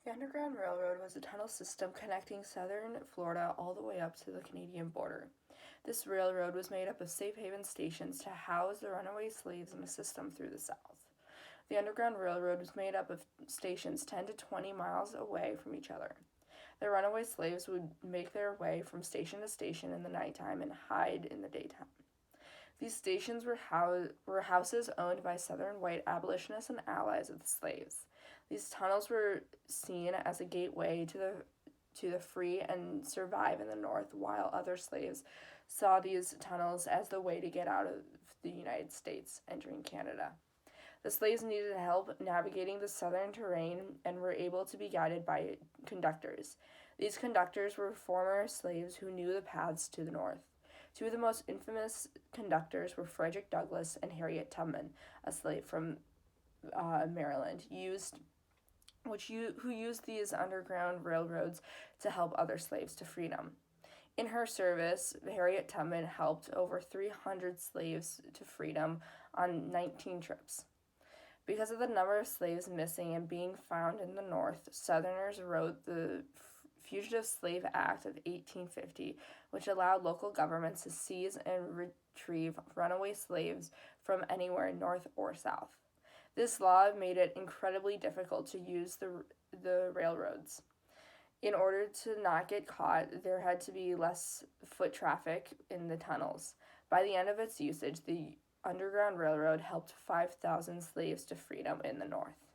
The Underground Railroad was a tunnel system connecting southern Florida all the way up to the Canadian border. This railroad was made up of safe haven stations to house the runaway slaves in a system through the South. The Underground Railroad was made up of stations 10 to 20 miles away from each other. The runaway slaves would make their way from station to station in the nighttime and hide in the daytime. These stations were houses owned by Southern white abolitionists and allies of the slaves. These tunnels were seen as a gateway to the free and survive in the North, while other slaves saw these tunnels as the way to get out of the United States, entering Canada. The slaves needed help navigating the southern terrain and were able to be guided by conductors. These conductors were former slaves who knew the paths to the north. Two of the most infamous conductors were Frederick Douglass and Harriet Tubman, a slave from Maryland, who used these underground railroads to help other slaves to freedom. In her service, Harriet Tubman helped over 300 slaves to freedom on 19 trips. Because of the number of slaves missing and being found in the North, Southerners wrote the Fugitive Slave Act of 1850, which allowed local governments to seize and retrieve runaway slaves from anywhere north or south. This law made it incredibly difficult to use the railroads. In order to not get caught, there had to be less foot traffic in the tunnels. By the end of its usage, the Underground Railroad helped 5,000 slaves to freedom in the North.